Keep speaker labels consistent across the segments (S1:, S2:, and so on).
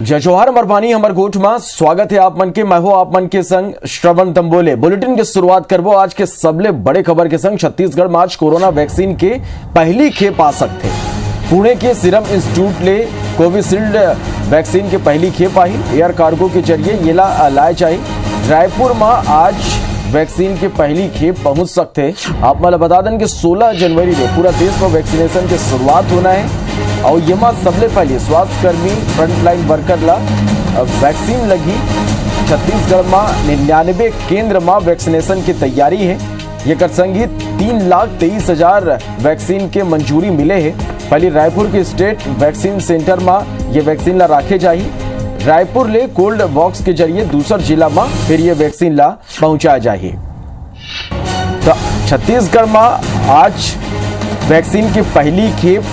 S1: जजोहार मरवानी हमर गोठ में स्वागत है आप मन के। मैं हो आप मन के संग श्रवण तंबोले। बुलेटिन की शुरुआत करबो आज के सबले बड़े खबर के संग। छत्तीसगढ़ में आज कोरोना वैक्सीन के पहली खेप आ सकते। पुणे के सीरम इंस्टीट्यूट ले कोविशील्ड वैक्सीन के पहली खेप आई। एयर कार्गो के जरिए ये लाए जाए। रायपुर में आज वैक्सीन के पहली खेप पहुंच सकते। आप मतलब बता दें कि 16 जनवरी में पूरा देश में वैक्सीनेशन की शुरुआत होना है और ये में सबसे पहले स्वास्थ्य कर्मी फ्रंटलाइन वर्कर ला वैक्सीन लगी। छत्तीसगढ़ में 99 केंद्र में वैक्सीनेशन की तैयारी है। ये कर संगी 3,23,000 वैक्सीन के मंजूरी मिले है। पहले रायपुर के स्टेट वैक्सीन सेंटर में ये वैक्सीन ला रखे जाए। रायपुर ले कोल्ड बॉक्स के जरिए दूसर जिला में फिर ये वैक्सीन ला पहुंचाया जाए। तो छत्तीसगढ़ में आज वैक्सीन की पहली खेप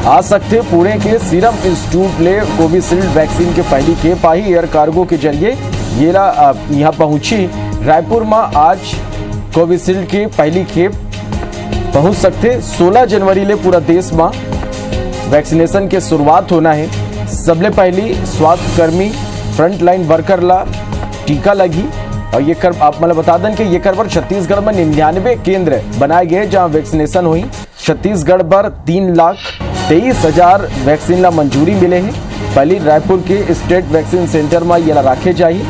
S1: आ सकते। पुणे के सीरम इंस्टीट्यूट ले कोविशील्ड वैक्सीन की पहली खेप आई। एयर कार्गो के जरिए ये यहाँ पहुंची। रायपुर में आज कोविशील्ड की पहली खेप पहुंच सकते। 16 जनवरी ले पूरा देश में वैक्सीनेशन की शुरुआत होना है। सबले पहली स्वास्थ्य कर्मी फ्रंटलाइन वर्कर ला टीका लगी और ये कर आप मतलब बता दें कि ये कर छत्तीसगढ़ में 99 केंद्र बनाए गए जहां वैक्सीनेशन हुई। छत्तीसगढ़ पर 3,23,000 वैक्सीन ला मंजूरी मिले हैं। पहले रायपुर के स्टेट वैक्सीन सेंटर में ये रखे जाए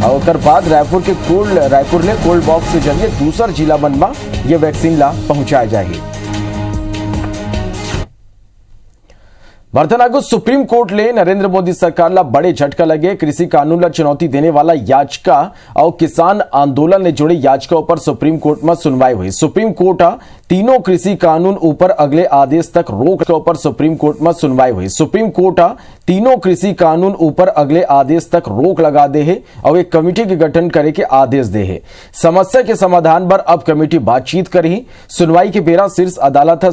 S1: और बाद रायपुर ले कोल्ड बॉक्स के जरिए दूसर जिला मन में ये वैक्सीन ला पहुंचाया जाए। बर्तनागु सुप्रीम कोर्ट ले नरेंद्र मोदी सरकार ला बड़े झटका लगे। कृषि कानून ला चुनौती देने वाला याचिका और किसान आंदोलन ने जुड़े याचिकाओं पर सुप्रीम कोर्ट में सुनवाई हुई। सुप्रीम कोर्ट तीनों कृषि कानून ऊपर अगले आदेश तक रोक पर सुप्रीम कोर्ट में सुनवाई हुई। सुप्रीम कोर्ट तीनों कृषि कानून ऊपर अगले आदेश तक रोक लगा दे है और एक कमेटी के गठन करे के आदेश दे है। समस्या के समाधान पर अब कमेटी बातचीत करी। सुनवाई के बेरा शीर्ष अदालत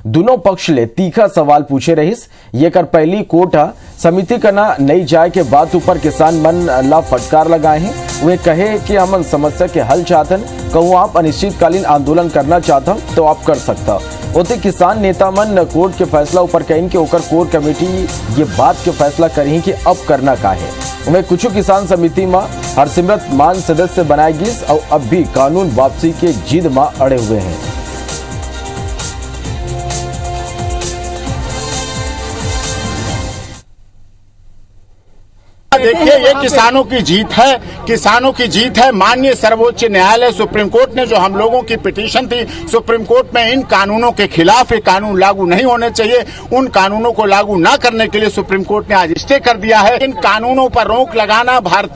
S1: दोनों पक्ष ले तीखा सवाल पूछे रही। ये कर पहली कोर्ट समिति करना नहीं जाए के बात ऊपर किसान मन ला फटकार लगाए हैं। वे कहे कि हम समस्या के हल चाहतन। कहूँ आप अनिश्चितकालीन आंदोलन करना चाहता तो आप कर सकता। ओते किसान नेता मन कोर्ट के फैसला ऊपर कहीं कि ओकर कोर कमेटी ये बात के फैसला करी कि अब करना का है। उन्हें कुछ किसान समिति में हरसिमरत मान सदस्य बनाए गई और अब भी कानून वापसी के जिद में अड़े हुए हैं।
S2: देखिए, ये किसानों की जीत है, किसानों की जीत है। माननीय सर्वोच्च न्यायालय सुप्रीम कोर्ट ने जो हम लोगों की पिटीशन थी सुप्रीम कोर्ट में इन कानूनों के खिलाफ, ये कानून लागू नहीं होने चाहिए, उन कानूनों को लागू न करने के लिए सुप्रीम कोर्ट ने आज स्टे कर दिया है। इन कानूनों पर रोक लगाना भारत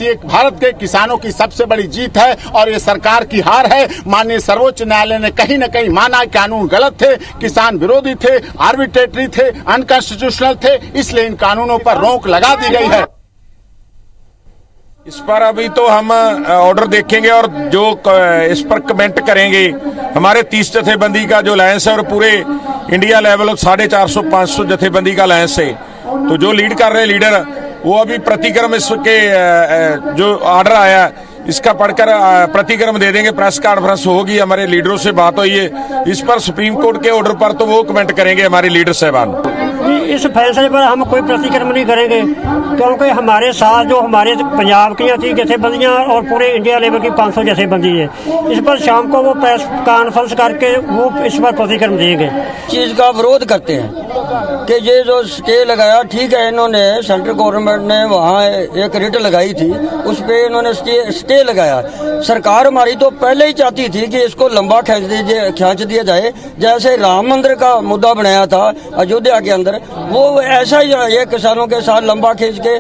S2: के किसानों की सबसे बड़ी जीत है और ये सरकार की हार है। माननीय सर्वोच्च न्यायालय ने कहीं न कहीं माना कानून गलत थे, किसान विरोधी थे, आर्बिट्रेटरी थे, अनकॉन्स्टिट्यूशनल थे, इसलिए इन कानूनों पर रोक लगा दी गई है।
S3: इस पर अभी तो हम ऑर्डर देखेंगे और जो इस पर कमेंट करेंगे। हमारे 30 जथेबंदी का जो लायंस है और पूरे इंडिया लेवल 450-500 जथेबंदी का लायंस है। तो जो लीड कर रहे लीडर वो अभी प्रतिक्रम इसके जो ऑर्डर आया इसका पढ़कर प्रतिक्रम दे देंगे। प्रेस कॉन्फ्रेंस होगी, हमारे लीडरों से बात हुई है इस पर। सुप्रीम कोर्ट के ऑर्डर पर तो वो कमेंट करेंगे हमारे लीडर साहबान।
S4: इस फैसले पर हम कोई प्रतिक्रम नहीं करेंगे क्योंकि हमारे साथ जो हमारे पंजाब की 30 जथेबंदियाँ और पूरे इंडिया लेवल की 500 जथेबंदी है। इस पर शाम को वो प्रेस कॉन्फ्रेंस करके वो इस पर प्रतिक्रम देंगे।
S5: चीज का विरोध करते हैं कि ये जो स्टे लगाया ठीक है। इन्होंने सेंट्रल गवर्नमेंट ने वहाँ एक रिट लगाई थी, उस पे इन्होंने स्टे लगाया। सरकार हमारी तो पहले ही चाहती थी कि इसको लंबा खींच दिया जाए। जैसे राम मंदिर का मुद्दा बनाया था अयोध्या के अंदर, वो ऐसा ही ये किसानों के साथ लंबा खींच के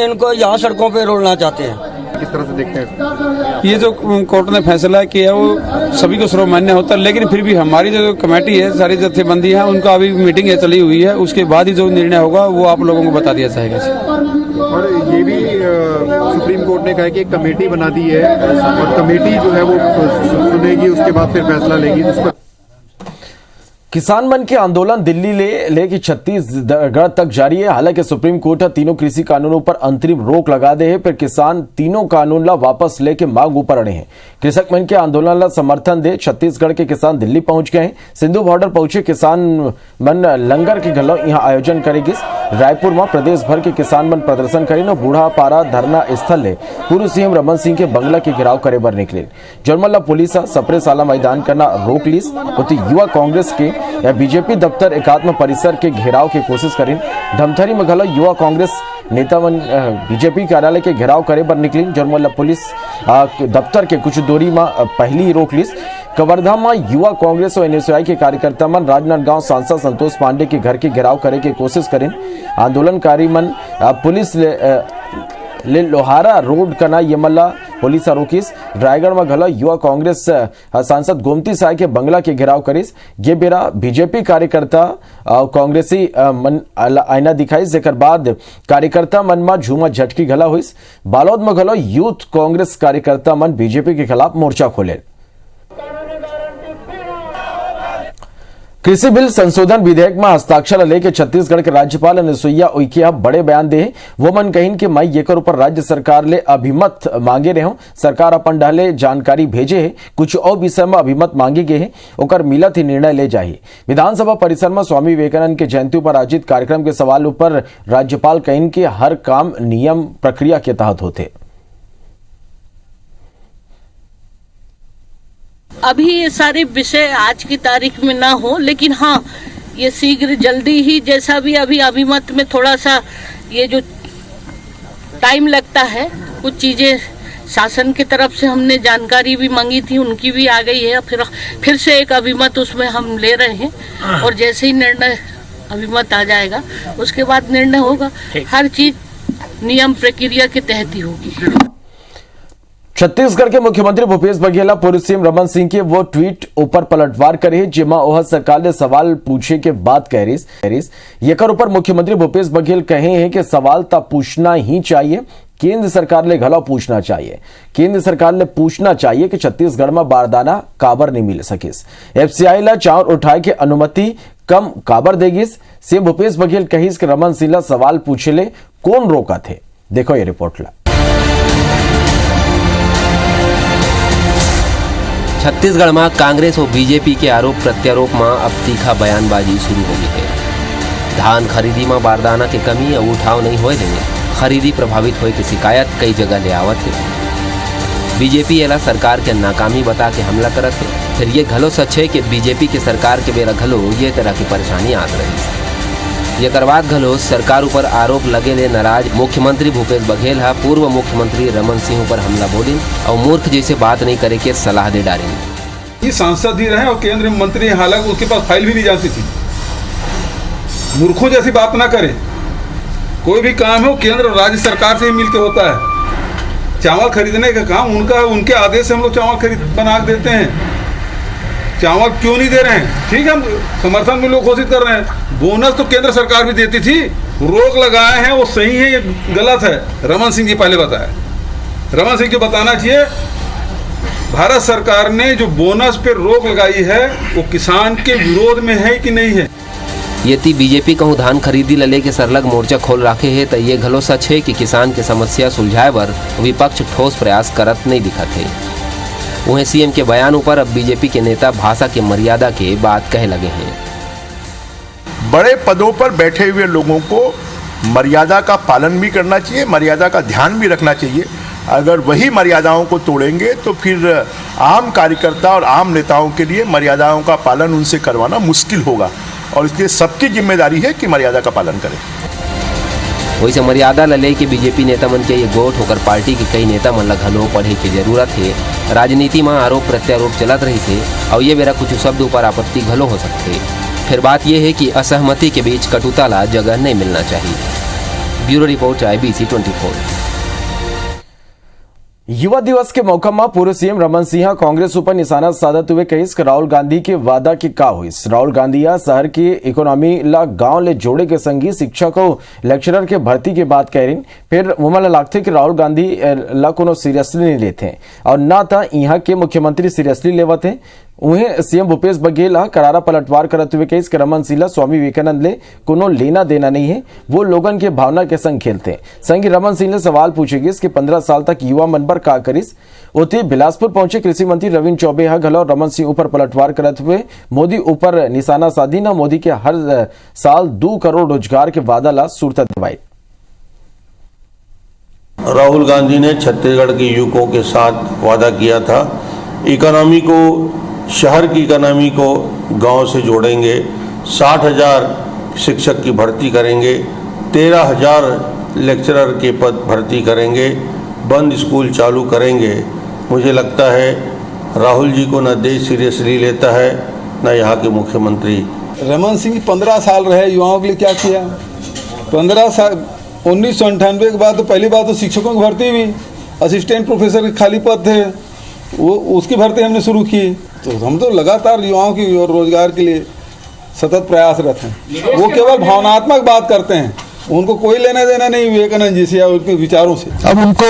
S5: इनको यहाँ सड़कों पे रोलना चाहते हैं।
S2: किस तरह से देखते हैं
S6: ये जो कोर्ट ने फैसला किया वो सभी को सर्वमान्य होता है, लेकिन फिर भी हमारी जो कमेटी है, सारी जथेबंदी है, उनका अभी मीटिंग चली हुई है। उसके बाद ही जो निर्णय होगा वो आप लोगों को बता दिया जाएगा।
S7: और ये भी सुप्रीम कोर्ट ने कहा कि एक कमेटी बना दी है और कमेटी जो है वो सुनेगी, उसके बाद फिर फैसला लेगी।
S1: किसान मन के आंदोलन दिल्ली लेके छत्तीसगढ़ तक जारी है। हालांकि सुप्रीम कोर्ट तीनों कृषि कानूनों पर अंतरिम रोक लगा दे है, फिर किसान तीनों कानून ला वापस लेके मांग ऊपर अड़े हैं। कृषक मन के आंदोलन ला समर्थन दे छत्तीसगढ़ के किसान दिल्ली पहुंच गए हैं। सिंधु बॉर्डर पहुंचे किसान मन लंगर के घलो यहाँ आयोजन करेगी। रायपुर में प्रदेश भर के किसान मन प्रदर्शन करें। बूढ़ा पारा धरना स्थल ले पूर्व सीएम रमन सिंह के बंगला के घेराव करे बर निकले। जरमल्ला पुलिस सप्रे साला मैदान करना रोक लीस। युवा कांग्रेस के या बीजेपी दफ्तर एकात्म परिसर के घेराव की कोशिश करें। धमथरी में घलो युवा कांग्रेस नेता मन बीजेपी कार्यालय के घेराव करे बर निकली। जरमल्ला पुलिस दफ्तर के कुछ दूरी में पहली ही रोक लीस। कवर्धा में युवा कांग्रेस और एनएसयूआई के कार्यकर्ता मन राजनांदगांव सांसद संतोष पांडे के घर के घेराव करे की कोशिश करें। आंदोलनकारी मन पुलिस ले लोहारा रोड कना यमला पुलिस रोकिस। रायगढ़ में घला युवा कांग्रेस सांसद गोमती साय के बंगला के घेराव करिस। ये बेरा बीजेपी कार्यकर्ता कांग्रेसी मन आईना दिखाइस। जेकर बाद कार्यकर्ता मन में झूमा झटकी घला हुईस। बालोद में घला यूथ कांग्रेस कार्यकर्ता मन बीजेपी के खिलाफ मोर्चा खोले। कृषि बिल संशोधन विधेयक में हस्ताक्षर लेके छत्तीसगढ़ के राज्यपाल अनुसुईया उइके बड़े बयान दे। वो मन कहिन कि मैं येकर ऊपर राज्य सरकार ले अभिमत मांगे रहे हूं। सरकार अपन ढाले जानकारी भेजे है, कुछ और विषय में अभिमत मांगे गए हैं, ओकर मिलत ही निर्णय ले जाही। विधानसभा परिसर में स्वामी विवेकानंद के जयंती पर आयोजित कार्यक्रम के सवाल ऊपर राज्यपाल कहिन कि हर काम नियम प्रक्रिया के तहत होते।
S8: अभी ये सारे विषय आज की तारीख में ना हो, लेकिन हाँ ये शीघ्र जल्दी ही, जैसा भी अभी अभिमत में थोड़ा सा ये जो टाइम लगता है, कुछ चीजें शासन की तरफ से हमने जानकारी भी मांगी थी, उनकी भी आ गई है। फिर से एक अभिमत उसमें हम ले रहे हैं और जैसे ही निर्णय अभिमत आ जाएगा उसके बाद निर्णय होगा। हर चीज नियम प्रक्रिया के तहत ही होगी।
S1: छत्तीसगढ़ के मुख्यमंत्री भूपेश बघेल पूर्व सीएम रमन सिंह के वो ट्वीट ऊपर पलटवार करे, जेमा ओह सरकार ने सवाल पूछे के बाद कह येकर ऊपर मुख्यमंत्री भूपेश बघेल कहे हैं कि सवाल तब पूछना ही चाहिए। केंद्र सरकार ने घला पूछना चाहिए। केंद्र सरकार ने पूछना चाहिए कि छत्तीसगढ़ में बारदाना काबर नहीं मिल सकिस। एफसीआई ला चावल उठाए के अनुमति कम काबर देगिस। सीएम भूपेश बघेल कहिस कि रमन सिंह ला सवाल पूछे कौन रोका थे। देखो ये रिपोर्ट ला।
S9: छत्तीसगढ़ में कांग्रेस और बीजेपी के आरोप प्रत्यारोप में अब तीखा बयानबाजी शुरू हो गई है। धान खरीदी में बारदाना की कमी और उठाव नहीं होए देने खरीदी प्रभावित होए की शिकायत कई जगह ले आवत है। बीजेपी एला सरकार के नाकामी बता के हमला करत है। फिर ये घलो सच है कि बीजेपी के सरकार के बेरा घलो ये तरह की परेशानी आत रही। ये करवात घलो सरकार ऊपर आरोप लगे ले नाराज मुख्यमंत्री भूपेश बघेल हा पूर्व मुख्यमंत्री रमन सिंह पर हमला बोली और मूर्ख जैसे बात नहीं करे के सलाह दे डाली।
S10: ये सांसद ही रहे और केंद्रीय मंत्री, हालांकि उसके पास फाइल भी नहीं जाती थी। मूर्खों जैसी बात ना करे। कोई भी काम है वो केंद्र और राज्य सरकार से ही मिलकर होता है। चावल खरीदने का काम उनका, उनके आदेश से हम लोग चावल खरीद बना देते हैं। चावल क्यों नहीं दे रहे हैं? ठीक है, हम समर्थन में लोग घोषित कर रहे हैं। बोनस तो केंद्र सरकार भी देती थी। रोक लगाए हैं वो सही है ये गलत है? रमन सिंह जी पहले बताया। रमन सिंह को बताना चाहिए। भारत सरकार ने जो बोनस पे रोक लगाई है वो किसान के विरोध में है कि नहीं है?
S9: यदि बीजेपी कहूँ धान खरीदी लले के सरलग मोर्चा खोल रखे है तो ये घलो सच है कि किसान के समस्या सुलझाए बर विपक्ष ठोस प्रयास करत नहीं दिखत है। वहीं सीएम के बयान ऊपर अब बीजेपी के नेता भाषा के मर्यादा के बात कहे लगे हैं।
S2: बड़े पदों पर बैठे हुए लोगों को मर्यादा का पालन भी करना चाहिए, मर्यादा का ध्यान भी रखना चाहिए। अगर वही मर्यादाओं को तोड़ेंगे तो फिर आम कार्यकर्ता और आम नेताओं के लिए मर्यादाओं का पालन उनसे करवाना मुश्किल होगा और इसलिए सबकी जिम्मेदारी है कि मर्यादा का पालन करें।
S9: वैसे मर्यादा लले के बीजेपी नेता मन के ये गोठ होकर पार्टी के कई नेता मन ला घलो पढ़े की जरूरत है। राजनीति में आरोप प्रत्यारोप चलत रही थे और ये बेरा कुछ शब्द ऊपर आपत्ति घलो हो सकते। फिर बात यह है कि असहमति के बीच कटुता ला जगह नहीं मिलना चाहिए। Bureau report IBC 24।
S1: युवा दिवस के मौका में पूर्व सीएम रमन सिंह कांग्रेस ऊपर निशाना साधते हुए कहिस कि राहुल गांधी के वादा के का हुई। राहुल गांधी शहर की इकोनॉमी ला गांव ले जोड़े के संगी शिक्षक और लेक्चरर के भर्ती के बात कह रही। फिर मुमला लागते कि राहुल गांधी ला कोनो सीरियसली नहीं लेते और ना था यहाँ के मुख्यमंत्री सीरियसली लेवत है। उन्हें सीएम भूपेश बघेल करारा पलटवार करते हुए कही कि रमन सिंह स्वामी विवेकानंद ले कोनो लेना देना नहीं है, वो लोगन के भावना के संग खेलते हैं। संगी रमन सिंह ने सवाल पूछेगी कि 15 साल तक युवा मन पर का करिस। उते बिलासपुर पहुंचे कृषि मंत्री रविंद्र चौबे घलो रमन सिंह ऊपर पलटवार करते हुए मोदी ऊपर निशाना साधी न मोदी के हर साल 2 करोड़ रोजगार के वादा ला सूरत दवाई।
S11: राहुल गांधी ने छत्तीसगढ़ के युवकों के साथ वादा किया था, इकोनॉमी को, शहर की इकोनॉमी को गांव से जोड़ेंगे, 60,000 शिक्षक की भर्ती करेंगे, 13,000 लेक्चरर के पद भर्ती करेंगे, बंद स्कूल चालू करेंगे। मुझे लगता है राहुल जी को न देश सीरियसली लेता है न यहाँ के मुख्यमंत्री।
S10: रमन सिंह 15 साल रहे, युवाओं के लिए क्या किया? 15 साल 1998 के बाद तो पहली बात तो शिक्षकों की भर्ती हुई, असिस्टेंट प्रोफेसर के खाली पद थे, वो उसकी भर्ती हमने शुरू की। तो हम तो लगातार युवाओं की और रोजगार के लिए सतत प्रयासरत हैं। वो केवल भावनात्मक बात करते हैं, उनको कोई लेना देना नहीं विवेकानंद जी से या उनके विचारों से।
S12: अब उनको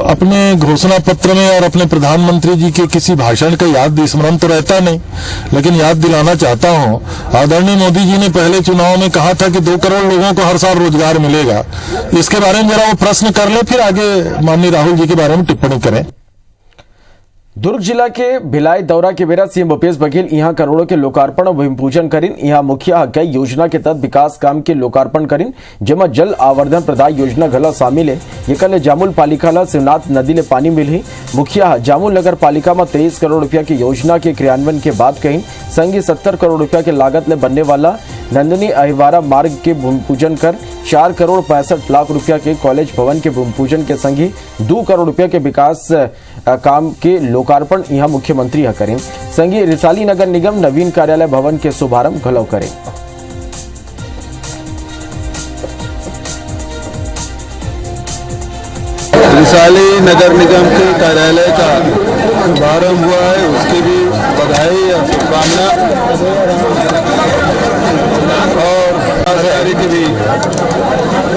S12: अपने घोषणा पत्र में और अपने प्रधानमंत्री जी के किसी भाषण का याद स्मरण तो रहता नहीं, लेकिन याद दिलाना चाहता हूं, आदरणीय मोदी जी ने पहले चुनाव में कहा था कि 2 करोड़ लोगों को हर साल रोजगार मिलेगा। इसके बारे में जरा वो प्रश्न कर ले, फिर आगे माननीय राहुल जी के बारे में टिप्पणी करें।
S1: दुर्ग जिला के भिलाई दौरा के बेरा सीएम भूपेश बघेल यहाँ करोड़ों के लोकार्पण और भूमि पूजन करिन। यहाँ मुखिया हक्काई योजना के तहत विकास काम के लोकार्पण करिन, जेमा जल आवर्धन प्रदाय योजना घला शामिल है। ये कल जामुल पालिका ला शिवनाथ नदी ले पानी मिली। मुखिया जामुल नगर पालिका में 23 करोड़ रुपया की योजना के क्रियान्वयन के बाद कहीं संगी 70 करोड़ रुपया के लागत ले बनने वाला नंदनी अहिवारा मार्ग के भूमि पूजन कर 4 करोड़ 65 लाख रुपया के कॉलेज भवन के भूमि पूजन के संगी 2 करोड़ रुपया के विकास काम के लोकार्पण यहाँ मुख्यमंत्री करें। संगी रिसाली नगर निगम नवीन कार्यालय भवन के शुभारंभ घलव करें।
S12: रिसाली नगर निगम के कार्यालय का शुभारंभ हुआ है, उसकी भी बधाई और शुभकामना, और अधिकारी के भी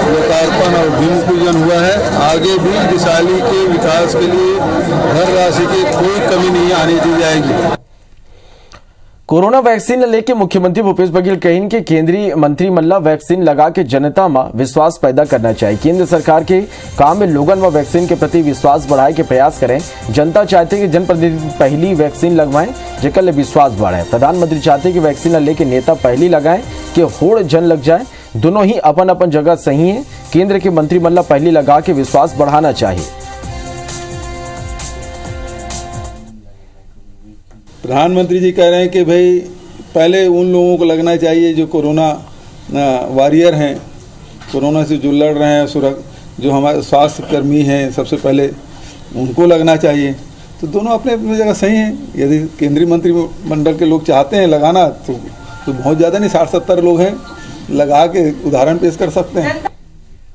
S12: लोकार्पण और भूमि पूजन हुआ है। आगे भी रिसाली के विकास के लिए धन राशि की कोई कमी नहीं आने दी जाएगी।
S1: कोरोना वैक्सीन लेके मुख्यमंत्री भूपेश बघेल कहीं कि केंद्रीय मंत्रिमंडल वैक्सीन लगा के जनता में विश्वास पैदा करना चाहिए। केंद्र सरकार के काम में लोगन व वैक्सीन के प्रति विश्वास बढ़ाए के प्रयास करें। जनता चाहते कि जनप्रतिनिधि पहली वैक्सीन लगवाएं, जेकर ले विश्वास बढ़े। प्रधानमंत्री चाहते कि वैक्सीन लेके नेता पहली लगाएं कि होड़ जन लग जाए। दोनों ही अपन अपन जगह सही है। केंद्र के मंत्रिमंडल पहली लगा के विश्वास बढ़ाना चाहिए।
S10: प्रधानमंत्री जी कह रहे हैं कि भाई पहले उन लोगों को लगना चाहिए जो कोरोना वॉरियर हैं, कोरोना से जो लड़ रहे हैं, जो हमारे स्वास्थ्य कर्मी हैं, सबसे पहले उनको लगना चाहिए। तो दोनों अपने अपनी जगह सही हैं। यदि केंद्रीय मंत्रिमंडल के लोग चाहते हैं लगाना तो बहुत ज़्यादा नहीं, 60-70 लोग हैं, लगा के उदाहरण पेश कर सकते हैं।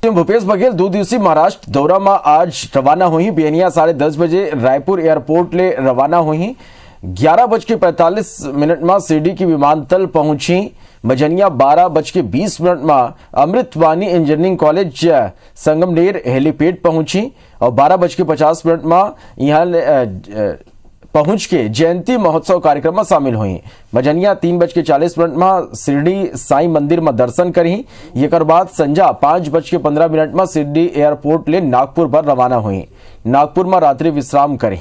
S1: भूपेश बघेल 2 दिवसीय महाराष्ट्र दौरा में आज रवाना हुई। बेनिया 10:30 बजे रायपुर एयरपोर्ट ले रवाना हुई। 11:45 में शिरडी की विमानतल पहुंची। मजनिया 12:20 में अमृतवाणी इंजीनियरिंग कॉलेज संगमनेर हेलीपैड पहुंची और 12:50 में यहाँ पहुंच के जयंती महोत्सव कार्यक्रम में शामिल हुई। मजनिया 3:40 में शिरडी साईं मंदिर में दर्शन करी। एकर बाद संजा 5:15 में शिरडी एयरपोर्ट ले नागपुर पर रवाना हुई। नागपुर में रात्रि विश्राम करी।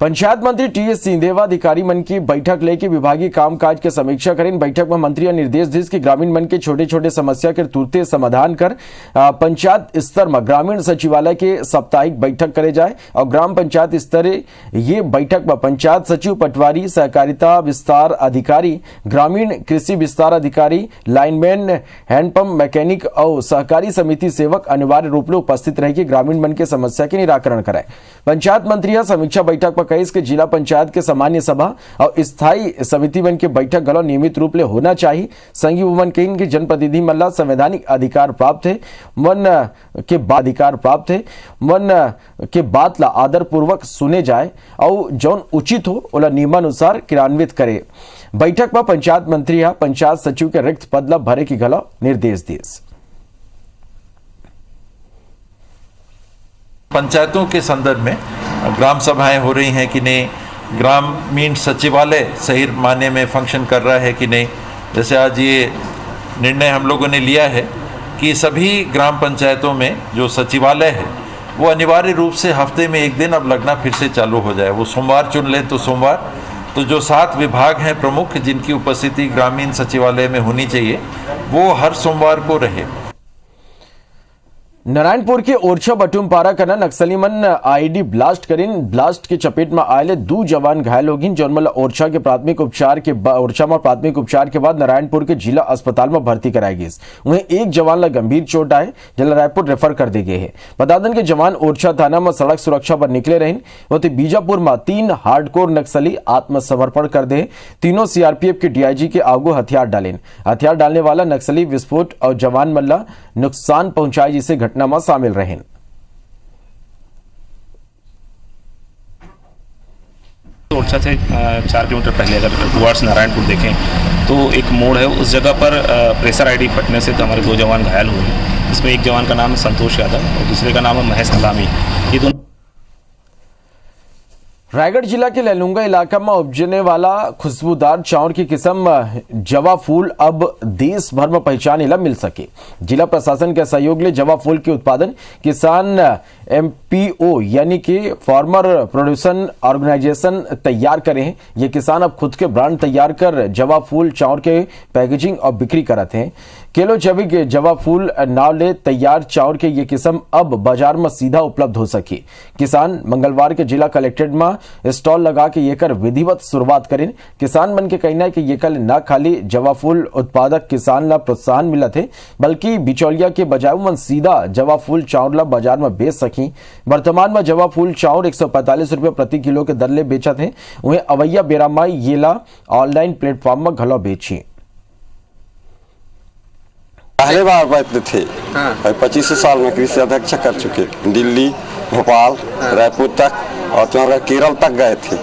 S1: पंचायत मंत्री टीएस सिंहदेव अधिकारी मन की बैठक लेके विभागीय कामकाज के समीक्षा करें। बैठक में मंत्री निर्देश दिस कि ग्रामीण मन के छोटे छोटे समस्या के तुरंत समाधान कर पंचायत स्तर में ग्रामीण सचिवालय के साप्ताहिक बैठक करे जाए और ग्राम पंचायत स्तर ये बैठक में पंचायत सचिव, पटवारी, सहकारिता विस्तार अधिकारी, ग्रामीण कृषि विस्तार अधिकारी, लाइनमैन, हैंडपंप मैकेनिक और सहकारी समिति सेवक अनिवार्य रूप से उपस्थित रह के ग्रामीण मन के समस्या के निराकरण कराए। पंचायत मंत्री समीक्षा बैठक पर कही कि जिला पंचायत के सामान्य सभा और स्थायी समिति मन के बैठक गलो नियमित रूप ले होना चाहिए। संघीय वुमन कहीं कि जनप्रतिनिधि मल्ला संवैधानिक अधिकार प्राप्त है, मन के बात ला आदर पूर्वक सुने जाए और जौन उचित हो ओला नियमानुसार क्रियान्वित करे। बैठक में पंचायत मंत्री पंचायत सचिव के रिक्त पद ला भरे की गलो निर्देश दिए।
S13: पंचायतों के संदर्भ में ग्राम सभाएं हो रही हैं कि नहीं, ग्रामीण सचिवालय सही मायने में फंक्शन कर रहा है कि नहीं। जैसे आज ये निर्णय हम लोगों ने लिया है कि सभी ग्राम पंचायतों में जो सचिवालय है वो अनिवार्य रूप से हफ्ते में एक दिन अब लगना फिर से चालू हो जाए। वो सोमवार चुन लें तो सोमवार, तो जो 7 विभाग हैं प्रमुख जिनकी उपस्थिति ग्रामीण सचिवालय में होनी चाहिए वो हर सोमवार को रहे।
S1: नारायणपुर के ओरछा बटुमपारा कना नक्सली मन आईडी ब्लास्ट करीन ब्लास्ट की चपेट में आये 2 जवान घायल हो गई। जौन ओरछा में प्राथमिक उपचार के बाद नारायणपुर के जिला अस्पताल में भर्ती कराई गई। वहीं एक जवान ला गंभीर चोट आए, जिला रायपुर रेफर कर दी गई है। बता दें कि जवान ओरछा थाना में सड़क सुरक्षा पर निकले रहे। वही बीजापुर में 3 हार्डकोर नक्सली आत्मसमर्पण कर दे। तीनों सीआरपीएफ के डीआईजी के आगू हथियार डालने वाला नक्सली विस्फोट और जवान मल्ला नुकसान पहुंचाए जिसे घटना में शामिल रहे।
S14: ओरछा से 4 किलोमीटर पहले अगर टुवर्ड्स नारायणपुर देखें तो एक मोड़ है, उस जगह पर प्रेशर आईडी फटने से हमारे 2 जवान घायल हुए। इसमें एक जवान का नाम है संतोष यादव और दूसरे का नाम है महेश अलामी। ये दोनों
S1: रायगढ़ जिला के लैलूंगा इलाका में उपजने वाला खुशबूदार चावल की किस्म जवा फूल अब देश भर में पहचाने ला मिल सके। जिला प्रशासन के सहयोग ले जवा फूल के उत्पादन किसान एमपीओ यानी कि फार्मर प्रोड्यूसन ऑर्गेनाइजेशन तैयार करे हैं। ये किसान अब खुद के ब्रांड तैयार कर जवा फूल चावल के पैकेजिंग और बिक्री करते हैं। किलो जैविक जवा फूल नाव ले तैयार चावल के ये किस्म अब बाजार में सीधा उपलब्ध हो सके। किसान मंगलवार के जिला कलेक्ट्रेट में स्टॉल लगा के ये कर विधिवत शुरुआत करें। किसान मन के कहना है कि ये कल न खाली जवा फूल उत्पादक किसान ला प्रोत्साहन मिला थे, बल्कि बिचौलिया के बजाय मन सीधा जवा फूल चावल ला बाजार में बेच सकी। वर्तमान में जवा फूल चावल 145 रुपये प्रति किलो के दर ले बेचा थे। वहीं अवैया बेरामाई ये ला ऑनलाइन प्लेटफॉर्म में घलो बेची।
S15: पहले बार बैठते थे। 25 साल में कृषि अध्यक्ष कर चुके, दिल्ली, भोपाल, रायपुर तक और केरल तक गए थे,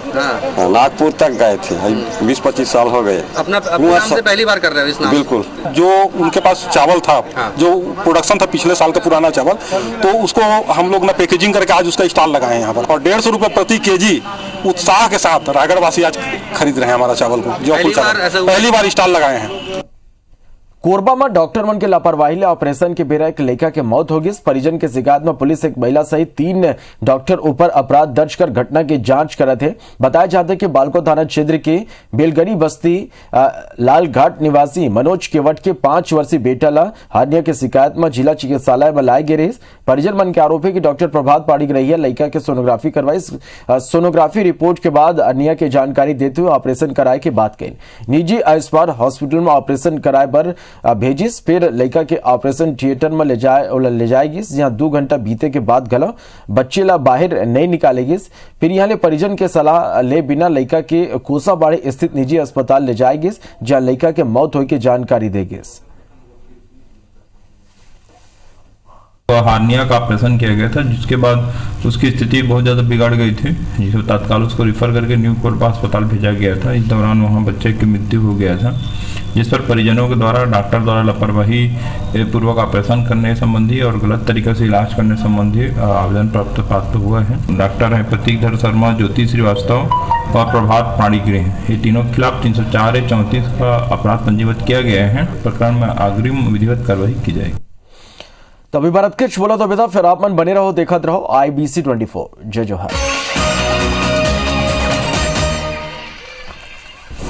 S15: नागपुर तक गए थे। 20-25 साल हो गए।
S16: अपना नाम से पहली बार कर रहे हो इस नाम?
S15: बिल्कुल। जो उनके पास चावल था, जो प्रोडक्शन था पिछले साल का पुराना चावल, तो उसको हम लोग ने पैकेजिंग करके आज उसका स्टॉल लगाए यहाँ पर और 150 रुपए प्रति केजी उत्साह के साथ रायगढ़ वासी आज खरीद रहे हैं हमारा चावल को। जो पहली बार स्टॉल लगाए हैं।
S1: कोरबा में डॉक्टर मन के लापरवाही ले ऑपरेशन के बेरा एक लड़का के मौत हो गई। परिजन के शिकायत में पुलिस एक महिला सहित 3 डॉक्टर ऊपर अपराध दर्ज कर घटना की जांच कर रहे थे। बताया जाता है कि बालको थाना क्षेत्र के बेलगरी बस्ती लालघाट निवासी मनोज केवट के 5 वर्षीय बेटा ला हार्निया की शिकायत में जिला चिकित्सालय में लाए गए। परिजन मन के आरोप है कि डॉक्टर प्रभात पाड़ी रही लड़का के सोनोग्राफी करवाई। सोनोग्राफी रिपोर्ट के बाद हार्निया की जानकारी देते हुए ऑपरेशन कराए की बात कही। निजी आयुष्मान हॉस्पिटल में ऑपरेशन कराए पर भेजिस, फिर लड़का के ऑपरेशन थिएटर में ले जाएगी, जहां 2 घंटा बीते के बाद गलो बच्चे ला बाहर नहीं निकालेगी। फिर यहाँ ले परिजन के सलाह ले बिना लड़का के कोसाबाड़ी स्थित निजी अस्पताल ले जाएगी, जहां लड़का के मौत होने की जानकारी देगी।
S17: हार्निया का ऑपरेशन किया गया था, जिसके बाद उसकी स्थिति बहुत ज़्यादा बिगड़ गई थी, जिसे तत्काल उसको रिफर करके न्यू कोरबा अस्पताल भेजा गया था। इस दौरान वहां बच्चे की मृत्यु हो गया था, जिस पर परिजनों के द्वारा डॉक्टर द्वारा लापरवाही पूर्वक ऑपरेशन करने संबंधी और गलत तरीके से इलाज करने संबंधी आवेदन प्राप्त हुआ है। डॉक्टर हैं प्रतीकधर शर्मा, ज्योति श्रीवास्तव और प्रभात पाणीग्रह, ये तीनों के खिलाफ 304-34 का अपराध पंजीबद्ध किया गया है। प्रकरण में अग्रिम विधिवत कार्रवाई की जाएगी।
S1: तो अभी भारत के बोला तो बेटा फिर आप मन बने रहो, देखते रहो IBC 24। जय जोहार।